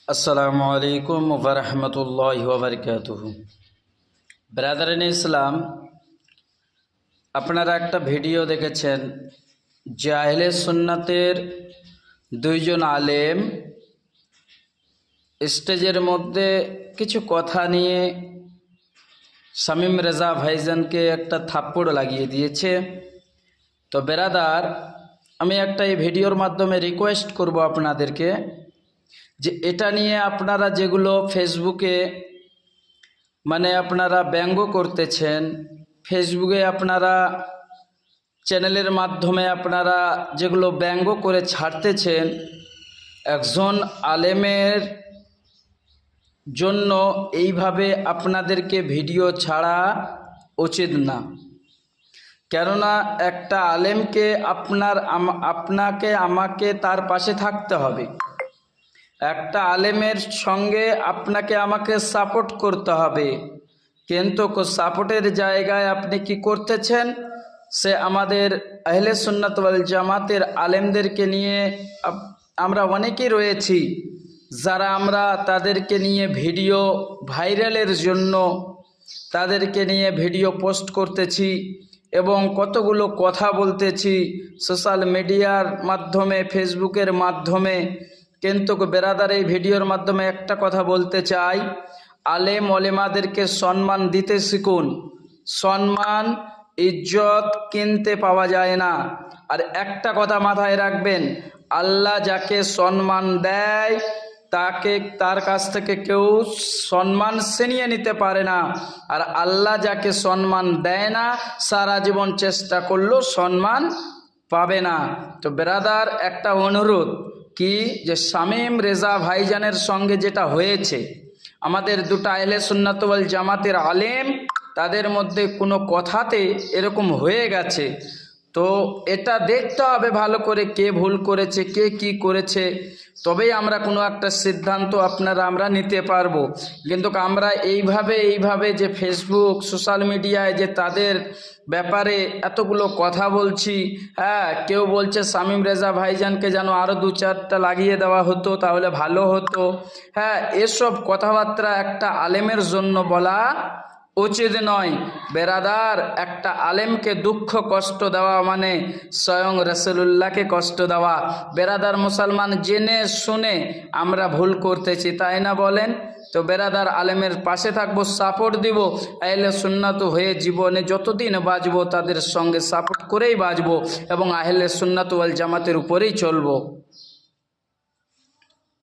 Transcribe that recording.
আসসালামু আলাইকুম ওয়া রাহমাতুল্লাহি ওয়া বারাকাতুহু। ব্রাদারিন ইসলাম, আপনারা একটা ভিডিও দেখেছেন যে আহলে সুন্নাতের দুইজন আলেম স্টেজের মধ্যে কিছু কথা নিয়ে শামীম রেজা ভাইজানকে একটা থাপ্পড় লাগিয়ে দিয়েছে। তো ব্রাদার, আমি একটা এই ভিডিওর মাধ্যমে রিকোয়েস্ট করব আপনাদেরকে যে এটা নিয়ে আপনারা যেগুলো ফেসবুকে আপনারা ব্যঙ্গ করতেছেন, ফেসবুকে আপনারা চ্যানেলের মাধ্যমে আপনারা যেগুলো ব্যঙ্গ করে ছাড়তেছেন, একজন আলেমের জন্য এইভাবে আপনাদেরকে ভিডিও ছাড়া উচিত না। কেননা একটা আলেমকে আপনাকে আমাকে তার পাশে থাকতে হবে। একটা আলেমের সঙ্গে আপনাকে আমাকে সাপোর্ট করতে হবে, কিন্তু সাপোর্টের জায়গায় আপনি কি করতেছেন, সে আমাদের আহলে সুন্নাত ওয়াল জামাতের আলেমদেরকে নিয়ে আমরা অনেকেই রয়েছি যারা আমরা তাদেরকে নিয়ে ভিডিও ভাইরালের জন্য তাদেরকে নিয়ে ভিডিও পোস্ট করতেছি এবং কতগুলো কথা বলতেছি সোশ্যাল মিডিয়ার মাধ্যমে, ফেসবুকের মাধ্যমে। কিন্তু বেরাদার, এই ভিডিওর মাধ্যমে একটা কথা বলতে চাই, আলেম ওলেমাদেরকে সম্মান দিতে শিখুন। সম্মান ইজ্জত কিনতে পাওয়া যায় না। আর একটা কথা মাথায় রাখবেন, আল্লাহ যাকে সম্মান দেয় তার কাছ থেকে কেউ সম্মান ছিনিয়ে নিতে পারে না। আর আল্লাহ যাকে সম্মান দেয় না, সারা জীবন চেষ্টা করলেও সম্মান পাবে না। তো ব্রাদার, একটা অনুরোধ কি, যে শামীম রেজা ভাইজানের সঙ্গে যেটা হয়েছে, আমাদের দুটো আহলে সুন্নাত ওয়াল জামাতের আলেম, তাদের মধ্যে কোনো কথাতে এরকম হয়ে গেছে। তো এটা দেখতে হবে ভালো করে, কে ভুল করেছে, কে কি করেছে, তবেই আমরা কোনো একটা সিদ্ধান্ত আমরা নিতে পারবো। কিন্তু আমরা এইভাবে যে ফেসবুক সোশ্যাল মিডিয়ায় যে তাদের ব্যাপারে এতগুলো কথা বলছি, কেউ বলছে শামীম রেজা ভাইজানকে যেন আরও দু চারটা লাগিয়ে দেওয়া হতো তাহলে ভালো হতো। এসব কথাবার্তা একটা আলেমের জন্য বলা উচিত নয়। বেরাদার, একটা আলেমকে দুঃখ কষ্ট দেওয়া মানে স্বয়ং রাসূলুল্লাহকে কষ্ট দেওয়া। বেরাদার মুসলমান, জেনে শুনে আমরা ভুল করতেছি, তাই না বলেন? তো বেরাদার, আলেমের পাশে থাকবো, সাপোর্ট দিব। আহলে সুন্নাত হয়ে জীবনে যতদিন বাঁচবো তাদের সঙ্গে সাপোর্ট করেই বাঁচবো এবং আহলে সুন্নাত ওয়াল জামাতের উপরেই চলবো।